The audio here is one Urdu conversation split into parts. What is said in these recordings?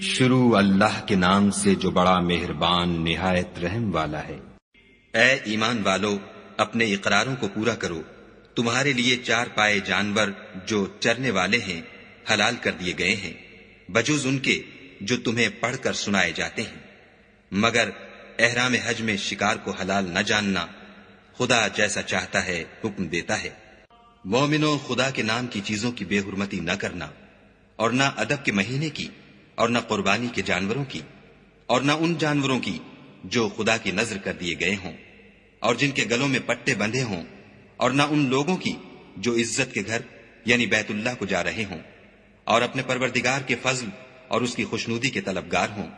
شروع اللہ کے نام سے جو بڑا مہربان نہایت رحم والا ہے۔ اے ایمان والو، اپنے اقراروں کو پورا کرو۔ تمہارے لیے چار پائے جانور جو چرنے والے ہیں حلال کر دیے گئے ہیں، بجوز ان کے جو تمہیں پڑھ کر سنائے جاتے ہیں، مگر احرام حج میں شکار کو حلال نہ جاننا۔ خدا جیسا چاہتا ہے حکم دیتا ہے۔ مومنو، خدا کے نام کی چیزوں کی بے حرمتی نہ کرنا، اور نہ ادب کے مہینے کی، اور نہ قربانی کے جانوروں کی، اور نہ ان جانوروں کی جو خدا کی نذر کر دیے گئے ہوں اور جن کے گلوں میں پٹے بندھے ہوں، اور نہ ان لوگوں کی جو عزت کے گھر یعنی بیت اللہ کو جا رہے ہوں اور اپنے پروردگار کے فضل اور اس کی خوشنودی کے طلبگار ہوں۔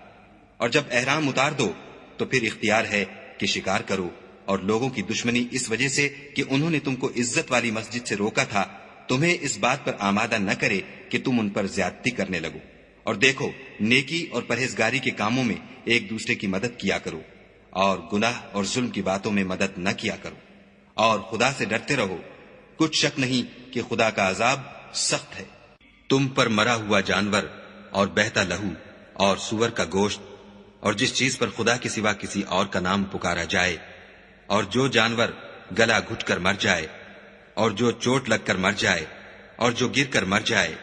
اور جب احرام اتار دو تو پھر اختیار ہے کہ شکار کرو، اور لوگوں کی دشمنی اس وجہ سے کہ انہوں نے تم کو عزت والی مسجد سے روکا تھا تمہیں اس بات پر آمادہ نہ کرے کہ تم ان پر زیادتی کرنے لگو۔ اور دیکھو، نیکی اور پرہیزگاری کے کاموں میں ایک دوسرے کی مدد کیا کرو، اور گناہ اور ظلم کی باتوں میں مدد نہ کیا کرو، اور خدا سے ڈرتے رہو۔ کچھ شک نہیں کہ خدا کا عذاب سخت ہے۔ تم پر مرا ہوا جانور اور بہتا لہو اور سور کا گوشت اور جس چیز پر خدا کے سوا کسی اور کا نام پکارا جائے، اور جو جانور گلا گھٹ کر مر جائے، اور جو چوٹ لگ کر مر جائے، اور جو گر کر مر جائے،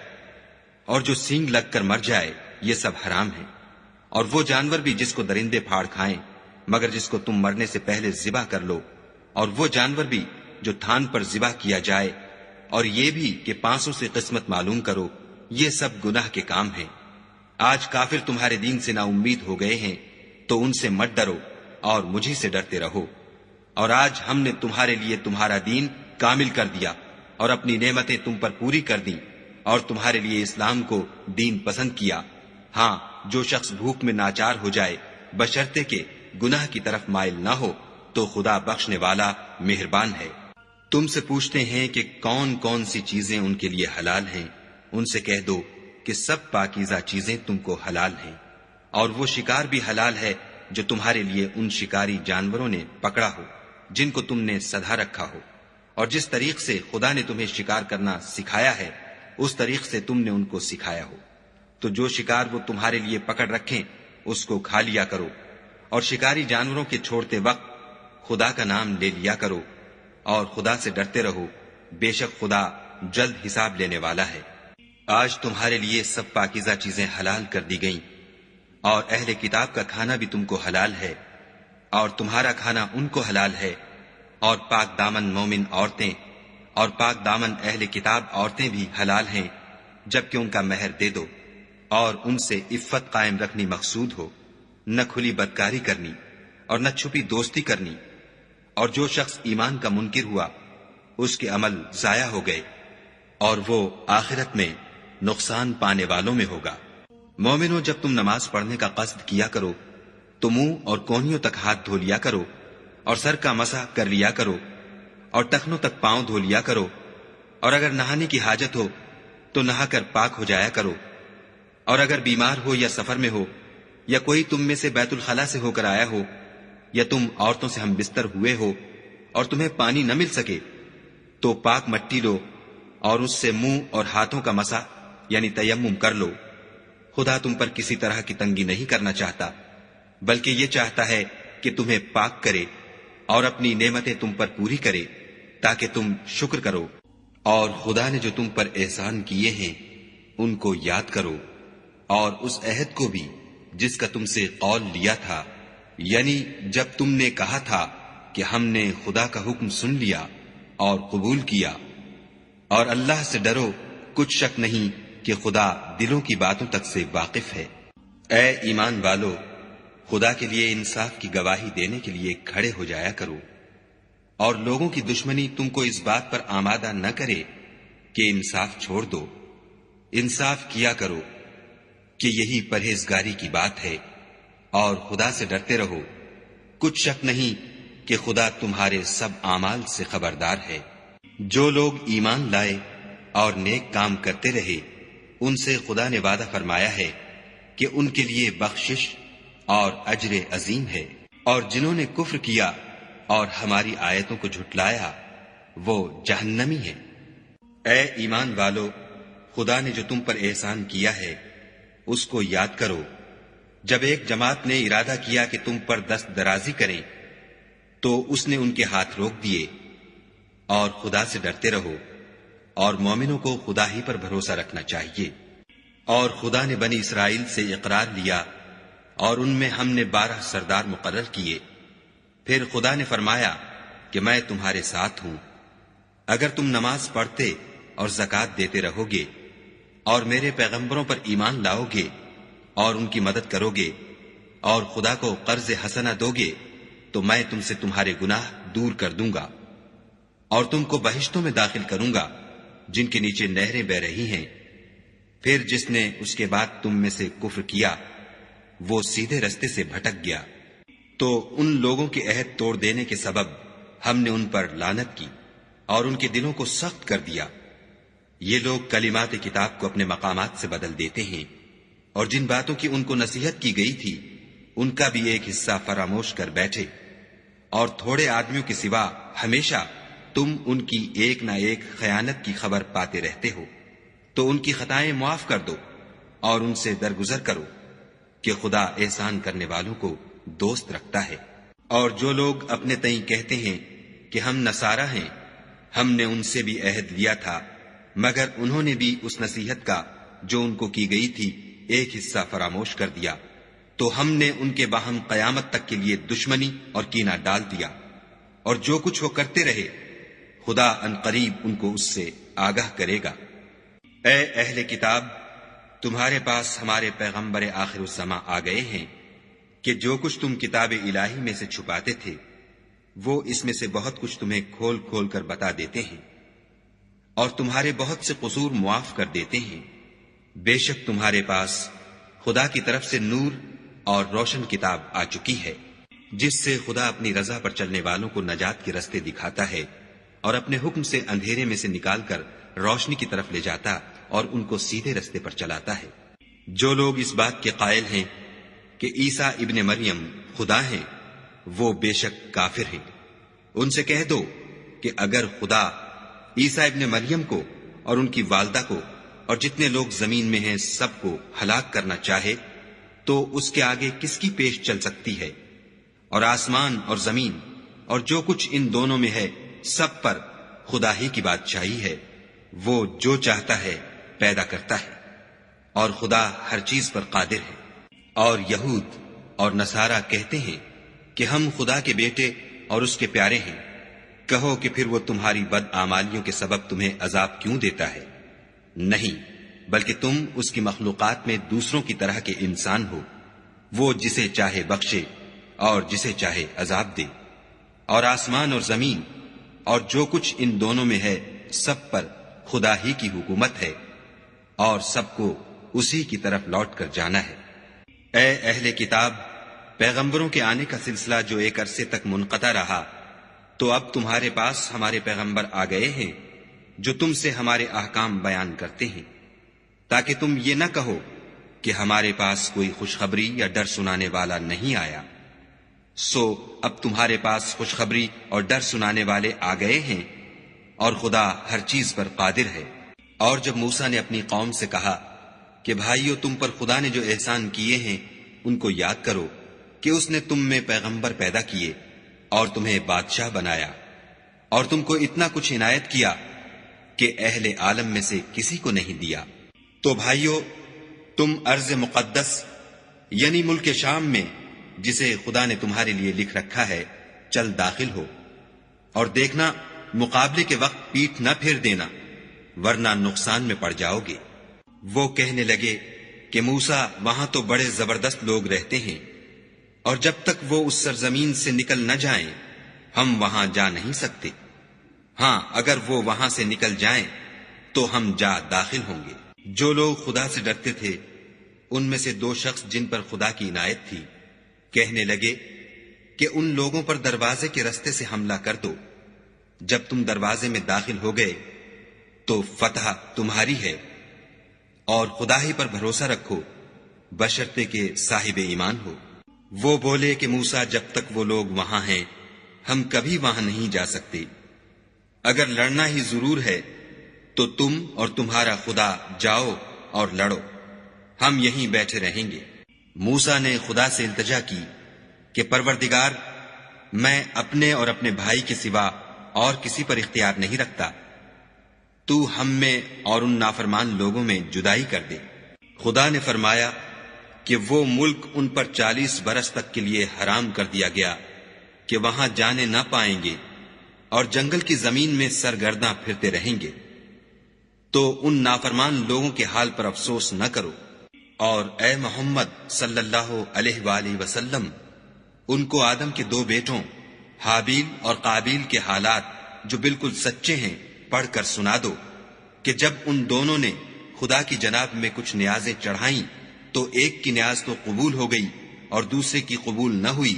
اور جو سینگ لگ کر مر جائے، یہ سب حرام ہے۔ اور وہ جانور بھی جس کو درندے پھاڑ کھائیں مگر جس کو تم مرنے سے پہلے ذبح کر لو، اور وہ جانور بھی جو تھان پر ذبح کیا جائے، اور یہ بھی کہ پانسوں سے قسمت معلوم کرو، یہ سب گناہ کے کام ہیں۔ آج کافر تمہارے دین سے نا امید ہو گئے ہیں تو ان سے مت ڈرو اور مجھے سے ڈرتے رہو۔ اور آج ہم نے تمہارے لیے تمہارا دین کامل کر دیا اور اپنی نعمتیں تم پر پوری کر دیں، اور تمہارے لیے اسلام کو دین پسند کیا۔ ہاں، جو شخص بھوک میں ناچار ہو جائے بشرطے کہ گناہ کی طرف مائل نہ ہو تو خدا بخشنے والا مہربان ہے۔ تم سے پوچھتے ہیں کہ کون کون سی چیزیں ان کے لیے حلال ہیں، ان سے کہہ دو کہ سب پاکیزہ چیزیں تم کو حلال ہیں، اور وہ شکار بھی حلال ہے جو تمہارے لیے ان شکاری جانوروں نے پکڑا ہو جن کو تم نے سدھا رکھا ہو، اور جس طریق سے خدا نے تمہیں شکار کرنا سکھایا ہے اس طریق سے تم نے ان کو سکھایا ہو۔ تو جو شکار وہ تمہارے لیے پکڑ رکھیں اس کو کھا لیا کرو، اور شکاری جانوروں کے چھوڑتے وقت خدا کا نام لے لیا کرو، اور خدا سے ڈرتے رہو، بے شک خدا جلد حساب لینے والا ہے۔ آج تمہارے لیے سب پاکیزہ چیزیں حلال کر دی گئیں، اور اہل کتاب کا کھانا بھی تم کو حلال ہے، اور تمہارا کھانا ان کو حلال ہے، اور پاک دامن مومن عورتیں اور پاک دامن اہل کتاب عورتیں بھی حلال ہیں جبکہ ان کا مہر دے دو، اور ان سے عفت قائم رکھنی مقصود ہو، نہ کھلی بدکاری کرنی اور نہ چھپی دوستی کرنی۔ اور جو شخص ایمان کا منکر ہوا اس کے عمل ضائع ہو گئے، اور وہ آخرت میں نقصان پانے والوں میں ہوگا۔ مومنو، جب تم نماز پڑھنے کا قصد کیا کرو تو منہ اور کونیوں تک ہاتھ دھو لیا کرو، اور سر کا مسح کر لیا کرو، اور ٹخنوں تک پاؤں دھو لیا کرو، اور اگر نہانے کی حاجت ہو تو نہا کر پاک ہو جایا کرو، اور اگر بیمار ہو یا سفر میں ہو یا کوئی تم میں سے بیت الخلا سے ہو کر آیا ہو، یا تم عورتوں سے ہم بستر ہوئے ہو اور تمہیں پانی نہ مل سکے تو پاک مٹی لو اور اس سے منہ اور ہاتھوں کا مسح یعنی تیمم کر لو۔ خدا تم پر کسی طرح کی تنگی نہیں کرنا چاہتا، بلکہ یہ چاہتا ہے کہ تمہیں پاک کرے اور اپنی نعمتیں تم پر پوری کرے تاکہ تم شکر کرو۔ اور خدا نے جو تم پر احسان کیے ہیں ان کو یاد کرو، اور اس عہد کو بھی جس کا تم سے قول لیا تھا، یعنی جب تم نے کہا تھا کہ ہم نے خدا کا حکم سن لیا اور قبول کیا۔ اور اللہ سے ڈرو، کچھ شک نہیں کہ خدا دلوں کی باتوں تک سے واقف ہے۔ اے ایمان والو، خدا کے لیے انصاف کی گواہی دینے کے لیے کھڑے ہو جایا کرو، اور لوگوں کی دشمنی تم کو اس بات پر آمادہ نہ کرے کہ انصاف چھوڑ دو۔ انصاف کیا کرو کہ یہی پرہیزگاری کی بات ہے، اور خدا سے ڈرتے رہو۔ کچھ شک نہیں کہ خدا تمہارے سب اعمال سے خبردار ہے۔ جو لوگ ایمان لائے اور نیک کام کرتے رہے ان سے خدا نے وعدہ فرمایا ہے کہ ان کے لیے بخشش اور اجر عظیم ہے، اور جنہوں نے کفر کیا اور ہماری آیتوں کو جھٹلایا وہ جہنمی ہیں۔ اے ایمان والو، خدا نے جو تم پر احسان کیا ہے اس کو یاد کرو جب ایک جماعت نے ارادہ کیا کہ تم پر دست درازی کریں تو اس نے ان کے ہاتھ روک دیے، اور خدا سے ڈرتے رہو، اور مومنوں کو خدا ہی پر بھروسہ رکھنا چاہیے۔ اور خدا نے بنی اسرائیل سے اقرار لیا اور ان میں ہم نے 12 سردار مقرر کیے۔ پھر خدا نے فرمایا کہ میں تمہارے ساتھ ہوں، اگر تم نماز پڑھتے اور زکوٰۃ دیتے رہو گے اور میرے پیغمبروں پر ایمان لاؤ گے اور ان کی مدد کرو گے اور خدا کو قرض حسنہ دو گے تو میں تم سے تمہارے گناہ دور کر دوں گا اور تم کو بہشتوں میں داخل کروں گا جن کے نیچے نہریں بہ رہی ہیں۔ پھر جس نے اس کے بعد تم میں سے کفر کیا وہ سیدھے رستے سے بھٹک گیا، تو ان لوگوں کے عہد توڑ دینے کے سبب ہم نے ان پر لعنت کی اور ان کے دلوں کو سخت کر دیا۔ یہ لوگ کلمات کتاب کو اپنے مقامات سے بدل دیتے ہیں، اور جن باتوں کی ان کو نصیحت کی گئی تھی ان کا بھی ایک حصہ فراموش کر بیٹھے، اور تھوڑے آدمیوں کے سوا ہمیشہ تم ان کی ایک نہ ایک خیانت کی خبر پاتے رہتے ہو، تو ان کی خطائیں معاف کر دو اور ان سے درگزر کرو کہ خدا احسان کرنے والوں کو دوست رکھتا ہے۔ اور جو لوگ اپنے تئیں کہتے ہیں کہ ہم نصارہ ہیں، ہم نے ان سے بھی عہد لیا تھا، مگر انہوں نے بھی اس نصیحت کا جو ان کو کی گئی تھی ایک حصہ فراموش کر دیا، تو ہم نے ان کے باہم قیامت تک کے لیے دشمنی اور کینہ ڈال دیا۔ اور جو کچھ وہ کرتے رہے خدا عنقریب ان کو اس سے آگاہ کرے گا۔ اے اہل کتاب، تمہارے پاس ہمارے پیغمبر آخر الزماں آ گئے ہیں کہ جو کچھ تم کتاب الہی میں سے چھپاتے تھے وہ اس میں سے بہت کچھ تمہیں کھول کھول کر بتا دیتے ہیں، اور تمہارے بہت سے قصور معاف کر دیتے ہیں۔ بے شک تمہارے پاس خدا کی طرف سے نور اور روشن کتاب آ چکی ہے، جس سے خدا اپنی رضا پر چلنے والوں کو نجات کے رستے دکھاتا ہے اور اپنے حکم سے اندھیرے میں سے نکال کر روشنی کی طرف لے جاتا اور ان کو سیدھے رستے پر چلاتا ہے۔ جو لوگ اس بات کے قائل ہیں کہ عیسیٰ ابن مریم خدا ہیں وہ بے شک کافر ہیں۔ ان سے کہہ دو کہ اگر خدا عیسیٰ ابن مریم کو اور ان کی والدہ کو اور جتنے لوگ زمین میں ہیں سب کو ہلاک کرنا چاہے تو اس کے آگے کس کی پیش چل سکتی ہے؟ اور آسمان اور زمین اور جو کچھ ان دونوں میں ہے سب پر خدا ہی کی بادشاہی ہے، وہ جو چاہتا ہے پیدا کرتا ہے، اور خدا ہر چیز پر قادر ہے۔ اور یہود اور نصارہ کہتے ہیں کہ ہم خدا کے بیٹے اور اس کے پیارے ہیں۔ کہو کہ پھر وہ تمہاری بدعمالیوں کے سبب تمہیں عذاب کیوں دیتا ہے؟ نہیں، بلکہ تم اس کی مخلوقات میں دوسروں کی طرح کے انسان ہو، وہ جسے چاہے بخشے اور جسے چاہے عذاب دے۔ اور آسمان اور زمین اور جو کچھ ان دونوں میں ہے سب پر خدا ہی کی حکومت ہے، اور سب کو اسی کی طرف لوٹ کر جانا ہے۔ اے اہل کتاب، پیغمبروں کے آنے کا سلسلہ جو ایک عرصے تک منقطع رہا، تو اب تمہارے پاس ہمارے پیغمبر آ گئے ہیں جو تم سے ہمارے احکام بیان کرتے ہیں، تاکہ تم یہ نہ کہو کہ ہمارے پاس کوئی خوشخبری یا ڈر سنانے والا نہیں آیا۔ سو اب تمہارے پاس خوشخبری اور ڈر سنانے والے آ گئے ہیں، اور خدا ہر چیز پر قادر ہے۔ اور جب موسیٰ نے اپنی قوم سے کہا کہ بھائیو، تم پر خدا نے جو احسان کیے ہیں ان کو یاد کرو کہ اس نے تم میں پیغمبر پیدا کیے اور تمہیں بادشاہ بنایا، اور تم کو اتنا کچھ عنایت کیا کہ اہل عالم میں سے کسی کو نہیں دیا۔ تو بھائیو، تم ارض مقدس یعنی ملک شام میں جسے خدا نے تمہارے لیے لکھ رکھا ہے چل داخل ہو، اور دیکھنا مقابلے کے وقت پیٹھ نہ پھیر دینا ورنہ نقصان میں پڑ جاؤ گے۔ وہ کہنے لگے کہ موسیٰ، وہاں تو بڑے زبردست لوگ رہتے ہیں، اور جب تک وہ اس سرزمین سے نکل نہ جائیں ہم وہاں جا نہیں سکتے۔ ہاں، اگر وہ وہاں سے نکل جائیں تو ہم جا داخل ہوں گے۔ جو لوگ خدا سے ڈرتے تھے ان میں سے 2 شخص جن پر خدا کی عنایت تھی کہنے لگے کہ ان لوگوں پر دروازے کے رستے سے حملہ کر دو۔ جب تم دروازے میں داخل ہو گئے تو فتح تمہاری ہے، اور خدا ہی پر بھروسہ رکھو بشرطے کہ صاحب ایمان ہو۔ وہ بولے کہ موسیٰ، جب تک وہ لوگ وہاں ہیں ہم کبھی وہاں نہیں جا سکتے۔ اگر لڑنا ہی ضرور ہے تو تم اور تمہارا خدا جاؤ اور لڑو، ہم یہیں بیٹھے رہیں گے۔ موسیٰ نے خدا سے التجا کی کہ پروردگار، میں اپنے اور اپنے بھائی کے سوا اور کسی پر اختیار نہیں رکھتا، تو ہم میں اور ان نافرمان لوگوں میں جدائی کر دے۔ خدا نے فرمایا کہ وہ ملک ان پر 40 برس تک کے لیے حرام کر دیا گیا کہ وہاں جانے نہ پائیں گے اور جنگل کی زمین میں سرگرداں پھرتے رہیں گے۔ تو ان نافرمان لوگوں کے حال پر افسوس نہ کرو، اور اے محمد صلی اللہ علیہ وآلہ وسلم، ان کو آدم کے 2 بیٹوں حابیل اور قابیل کے حالات جو بالکل سچے ہیں پڑھ کر سنا دو کہ جب ان دونوں نے خدا کی جناب میں کچھ نیازیں چڑھائیں تو ایک کی نیاز تو قبول ہو گئی اور دوسرے کی قبول نہ ہوئی۔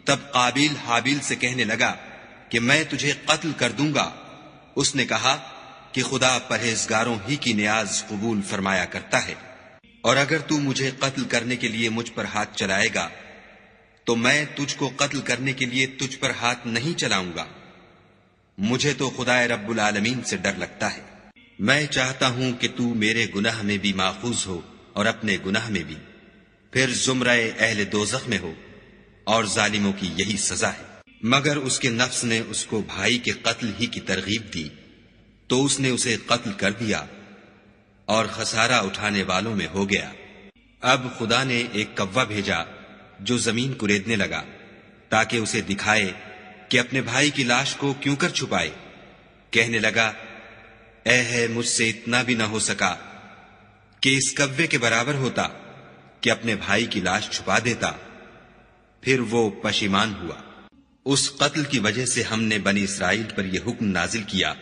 تب قابیل حابیل سے کہنے لگا کہ میں تجھے قتل کر دوں گا۔ اس نے کہا کہ خدا پرہیزگاروں ہی کی نیاز قبول فرمایا کرتا ہے، اور اگر تو مجھے قتل کرنے کے لیے مجھ پر ہاتھ چلائے گا تو میں تجھ کو قتل کرنے کے لیے تجھ پر ہاتھ نہیں چلاؤں گا۔ مجھے تو خدا رب العالمین سے ڈر لگتا ہے۔ میں چاہتا ہوں کہ تو میرے گناہ میں بھی ماخوذ ہو اور اپنے گناہ میں بھی، پھر زمرہ اہل دوزخ میں ہو، اور ظالموں کی یہی سزا ہے۔ مگر اس کے نفس نے اس کو بھائی کے قتل ہی کی ترغیب دی تو اس نے اسے قتل کر دیا اور خسارہ اٹھانے والوں میں ہو گیا۔ اب خدا نے ایک کوا بھیجا جو زمین کریدنے لگا تاکہ اسے دکھائے کہ اپنے بھائی کی لاش کو کیوں کر چھپائے۔ کہنے لگا، اے ہے مجھ سے اتنا بھی نہ ہو سکا کہ اس کوے کے برابر ہوتا کہ اپنے بھائی کی لاش چھپا دیتا۔ پھر وہ پشیمان ہوا۔ اس قتل کی وجہ سے ہم نے بنی اسرائیل پر یہ حکم نازل کیا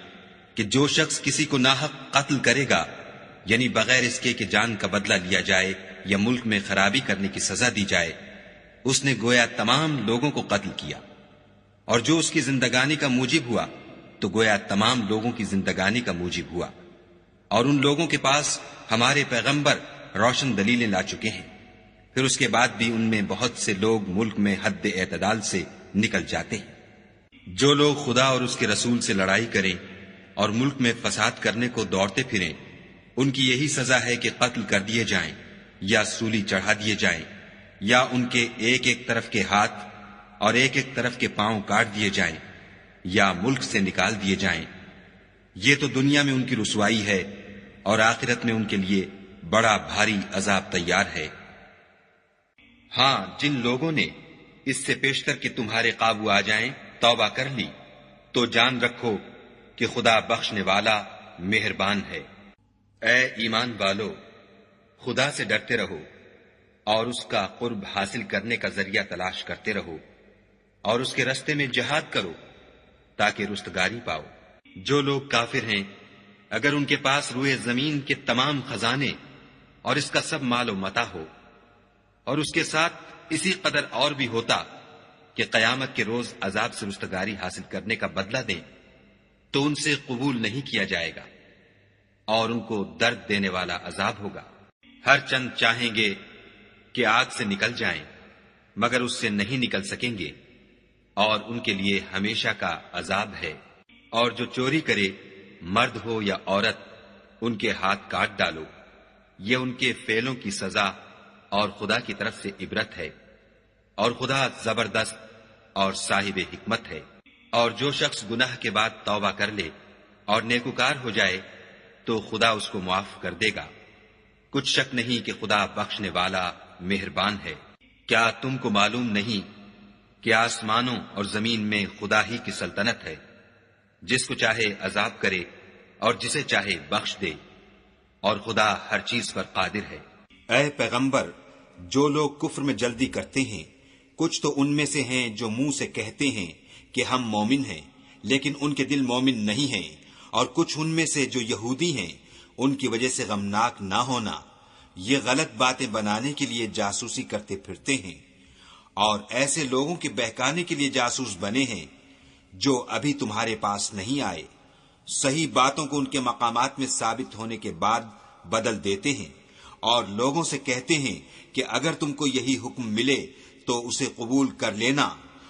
کہ جو شخص کسی کو ناحق قتل کرے گا، یعنی بغیر اس کے کہ جان کا بدلہ لیا جائے یا ملک میں خرابی کرنے کی سزا دی جائے، اس نے گویا تمام لوگوں کو قتل کیا، اور جو اس کی زندگانی کا موجب ہوا تو گویا تمام لوگوں کی زندگانی کا موجب ہوا۔ اور ان لوگوں کے پاس ہمارے پیغمبر روشن دلیلیں لا چکے ہیں، پھر اس کے بعد بھی ان میں بہت سے لوگ ملک میں حد اعتدال سے نکل جاتے ہیں۔ جو لوگ خدا اور اس کے رسول سے لڑائی کریں اور ملک میں فساد کرنے کو دوڑتے پھریں، ان کی یہی سزا ہے کہ قتل کر دیے جائیں یا سولی چڑھا دیے جائیں، یا ان کے ایک ایک طرف کے ہاتھ اور ایک ایک طرف کے پاؤں کاٹ دیے جائیں یا ملک سے نکال دیے جائیں۔ یہ تو دنیا میں ان کی رسوائی ہے، اور آخرت میں ان کے لیے بڑا بھاری عذاب تیار ہے۔ ہاں، جن لوگوں نے اس سے پیشتر کہ تمہارے قابو آ جائیں توبہ کر لی تو جان رکھو کہ خدا بخشنے والا مہربان ہے۔ اے ایمان والو، خدا سے ڈرتے رہو اور اس کا قرب حاصل کرنے کا ذریعہ تلاش کرتے رہو، اور اس کے رستے میں جہاد کرو تاکہ رستگاری پاؤ۔ جو لوگ کافر ہیں، اگر ان کے پاس روئے زمین کے تمام خزانے اور اس کا سب مال و متاع ہو، اور اس کے ساتھ اسی قدر اور بھی ہوتا کہ قیامت کے روز عذاب سے رستگاری حاصل کرنے کا بدلہ دیں، تو ان سے قبول نہیں کیا جائے گا، اور ان کو درد دینے والا عذاب ہوگا۔ ہر چند چاہیں گے کہ آگ سے نکل جائیں، مگر اس سے نہیں نکل سکیں گے، اور ان کے لیے ہمیشہ کا عذاب ہے۔ اور جو چوری کرے، مرد ہو یا عورت، ان کے ہاتھ کاٹ ڈالو، یہ ان کے فعلوں کی سزا اور خدا کی طرف سے عبرت ہے، اور خدا زبردست اور صاحب حکمت ہے۔ اور جو شخص گناہ کے بعد توبہ کر لے اور نیکوکار ہو جائے تو خدا اس کو معاف کر دے گا۔ کچھ شک نہیں کہ خدا بخشنے والا مہربان ہے۔ کیا تم کو معلوم نہیں کہ آسمانوں اور زمین میں خدا ہی کی سلطنت ہے، جس کو چاہے عذاب کرے اور جسے چاہے بخش دے، اور خدا ہر چیز پر قادر ہے۔ اے پیغمبر، جو لوگ کفر میں جلدی کرتے ہیں، کچھ تو ان میں سے ہیں جو منہ سے کہتے ہیں کہ ہم مومن ہیں، لیکن ان کے دل مومن نہیں ہیں، اور کچھ ان میں سے جو یہودی ہیں، ان کی وجہ سے غمناک نہ ہونا، یہ غلط باتیں بنانے کے لیے جاسوسی کرتے پھرتے ہیں، اور ایسے لوگوں کے بہکانے کے لیے جاسوس بنے ہیں جو ابھی تمہارے پاس نہیں آئے، صحیح باتوں کو ان کے مقامات میں ثابت ہونے کے بعد بدل دیتے ہیں، اور لوگوں سے کہتے ہیں کہ اگر تم کو یہی حکم ملے تو اسے قبول کر لینا،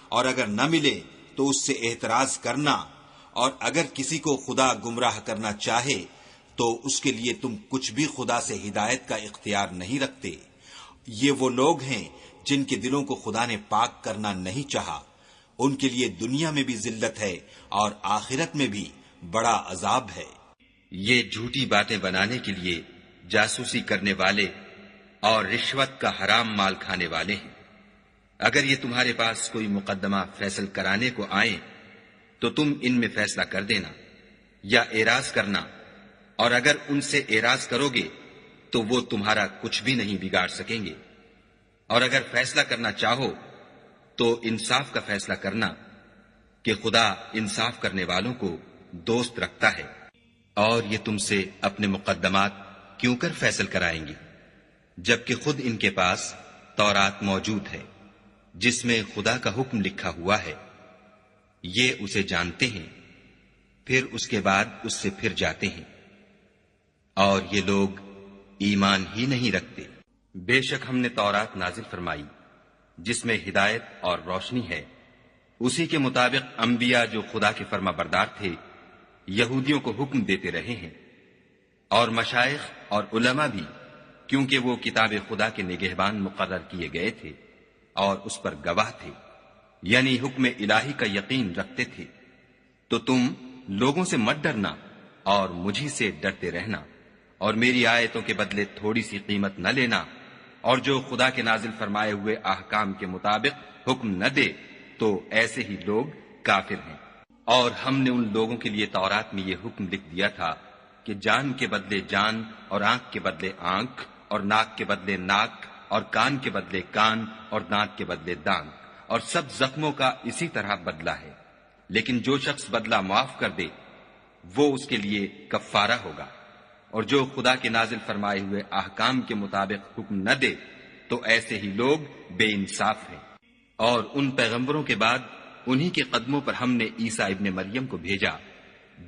اور اگر نہ ملے تو اس سے اعتراض کرنا، اور اگر کسی کو خدا گمراہ کرنا چاہے تو اس کے لیے تم کچھ بھی خدا سے ہدایت کا اختیار نہیں رکھتے۔ یہ وہ لوگ ہیں جن کے دلوں کو خدا نے پاک کرنا نہیں چاہا، ان کے لیے دنیا میں بھی ذلت ہے اور آخرت میں بھی بڑا عذاب ہے۔ یہ جھوٹی باتیں بنانے کے لیے جاسوسی کرنے والے اور رشوت کا حرام مال کھانے والے ہیں۔ اگر یہ تمہارے پاس کوئی مقدمہ فیصل کرانے کو آئیں تو تم ان میں فیصلہ کر دینا یا اعراض کرنا، اور اگر ان سے اعراض کرو گے تو وہ تمہارا کچھ بھی نہیں بگاڑ سکیں گے، اور اگر فیصلہ کرنا چاہو تو انصاف کا فیصلہ کرنا کہ خدا انصاف کرنے والوں کو دوست رکھتا ہے۔ اور یہ تم سے اپنے مقدمات کیوں کر فیصل کرائیں گے جبکہ خود ان کے پاس تورات موجود ہے جس میں خدا کا حکم لکھا ہوا ہے۔ یہ اسے جانتے ہیں، پھر اس کے بعد اس سے پھر جاتے ہیں، اور یہ لوگ ایمان ہی نہیں رکھتے۔ بے شک ہم نے تورات نازل فرمائی جس میں ہدایت اور روشنی ہے، اسی کے مطابق انبیاء جو خدا کے فرما بردار تھے یہودیوں کو حکم دیتے رہے ہیں، اور مشائخ اور علماء بھی، کیونکہ وہ کتاب خدا کے نگہبان مقرر کیے گئے تھے اور اس پر گواہ تھے، یعنی حکم الہی کا یقین رکھتے تھے۔ تو تم لوگوں سے مت ڈرنا اور مجھی سے ڈرتے رہنا، اور میری آیتوں کے بدلے تھوڑی سی قیمت نہ لینا، اور جو خدا کے نازل فرمائے ہوئے احکام کے مطابق حکم نہ دے تو ایسے ہی لوگ کافر ہیں۔ اور ہم نے ان لوگوں کے لیے تورات میں یہ حکم لکھ دیا تھا کہ جان کے بدلے جان، اور آنکھ کے بدلے آنکھ، اور ناک کے بدلے ناک، اور کان کے بدلے کان، اور دانت کے بدلے دانت، اور سب زخموں کا اسی طرح بدلہ ہے۔ لیکن جو شخص بدلہ معاف کر دے وہ اس کے لیے کفارہ ہوگا، اور جو خدا کے نازل فرمائے ہوئے احکام کے مطابق حکم نہ دے تو ایسے ہی لوگ بے انصاف ہیں۔ اور ان پیغمبروں کے بعد انہی کے قدموں پر ہم نے عیسیٰ ابن مریم کو بھیجا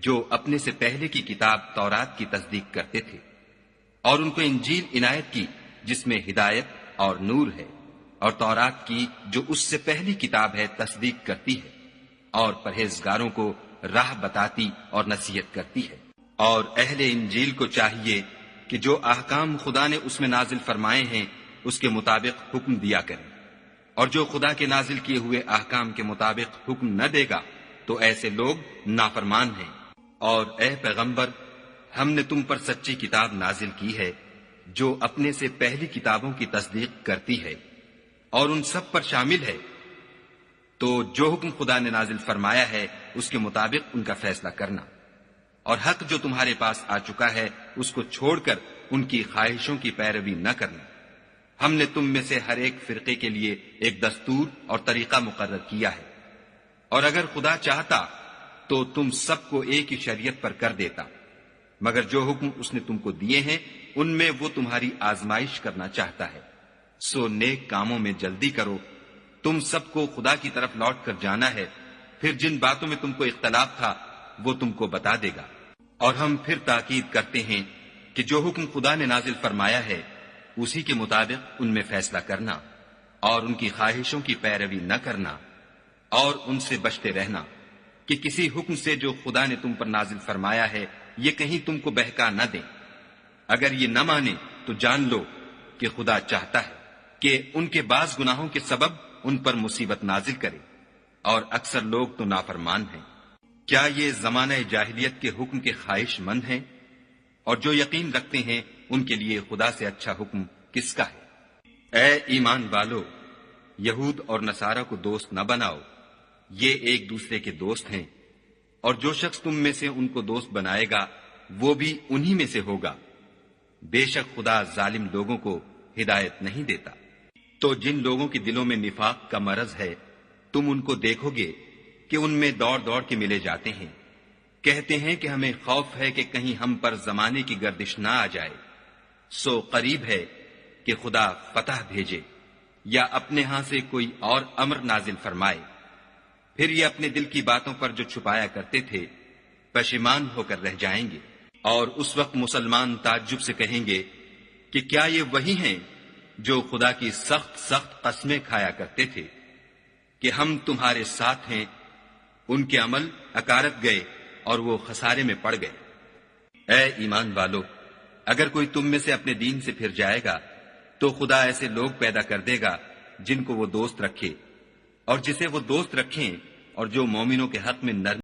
جو اپنے سے پہلے کی کتاب تورات کی تصدیق کرتے تھے، اور ان کو انجیل عنایت کی جس میں ہدایت اور نور ہے، اور تورات کی جو اس سے پہلی کتاب ہے تصدیق کرتی ہے، اور پرہیزگاروں کو راہ بتاتی اور نصیحت کرتی ہے۔ اور اہل انجیل کو چاہیے کہ جو احکام خدا نے اس میں نازل فرمائے ہیں اس کے مطابق حکم دیا کریں، اور جو خدا کے نازل کیے ہوئے احکام کے مطابق حکم نہ دے گا تو ایسے لوگ نافرمان ہیں۔ اور اے پیغمبر، ہم نے تم پر سچی کتاب نازل کی ہے جو اپنے سے پہلی کتابوں کی تصدیق کرتی ہے اور ان سب پر شامل ہے، تو جو حکم خدا نے نازل فرمایا ہے اس کے مطابق ان کا فیصلہ کرنا، اور حق جو تمہارے پاس آ چکا ہے اس کو چھوڑ کر ان کی خواہشوں کی پیروی نہ کرنا۔ ہم نے تم میں سے ہر ایک فرقے کے لیے ایک دستور اور طریقہ مقرر کیا ہے، اور اگر خدا چاہتا تو تم سب کو ایک ہی شریعت پر کر دیتا، مگر جو حکم اس نے تم کو دیے ہیں ان میں وہ تمہاری آزمائش کرنا چاہتا ہے۔ سو نیک کاموں میں جلدی کرو، تم سب کو خدا کی طرف لوٹ کر جانا ہے، پھر جن باتوں میں تم کو اختلاف تھا وہ تم کو بتا دے گا۔ اور ہم پھر تاکید کرتے ہیں کہ جو حکم خدا نے نازل فرمایا ہے اسی کے مطابق ان میں فیصلہ کرنا، اور ان کی خواہشوں کی پیروی نہ کرنا، اور ان سے بچتے رہنا کہ کسی حکم سے جو خدا نے تم پر نازل فرمایا ہے یہ کہیں تم کو بہکا نہ دیں۔ اگر یہ نہ مانے تو جان لو کہ خدا چاہتا ہے کہ ان کے بعض گناہوں کے سبب ان پر مصیبت نازل کرے، اور اکثر لوگ تو نافرمان ہیں۔ کیا یہ زمانہ جاہلیت کے حکم کے خواہش مند ہیں؟ اور جو یقین رکھتے ہیں ان کے لیے خدا سے اچھا حکم کس کا ہے؟ اے ایمان والو، یہود اور نصارہ کو دوست نہ بناؤ، یہ ایک دوسرے کے دوست ہیں، اور جو شخص تم میں سے ان کو دوست بنائے گا وہ بھی انہی میں سے ہوگا۔ بے شک خدا ظالم لوگوں کو ہدایت نہیں دیتا۔ تو جن لوگوں کے دلوں میں نفاق کا مرض ہے تم ان کو دیکھو گے کہ ان میں دوڑ دوڑ کے ملے جاتے ہیں، کہتے ہیں کہ ہمیں خوف ہے کہ کہیں ہم پر زمانے کی گردش نہ آ جائے۔ سو قریب ہے کہ خدا فتح بھیجے یا اپنے ہاں سے کوئی اور امر نازل فرمائے، پھر یہ اپنے دل کی باتوں پر جو چھپایا کرتے تھے پشیمان ہو کر رہ جائیں گے۔ اور اس وقت مسلمان تعجب سے کہیں گے کہ کیا یہ وہی ہیں جو خدا کی سخت سخت قسمیں کھایا کرتے تھے کہ ہم تمہارے ساتھ ہیں؟ ان کے عمل اکارت گئے اور وہ خسارے میں پڑ گئے۔ اے ایمان والو، اگر کوئی تم میں سے اپنے دین سے پھر جائے گا تو خدا ایسے لوگ پیدا کر دے گا جن کو وہ دوست رکھے اور جسے وہ دوست رکھیں، اور جو مومنوں کے حق میں نرمی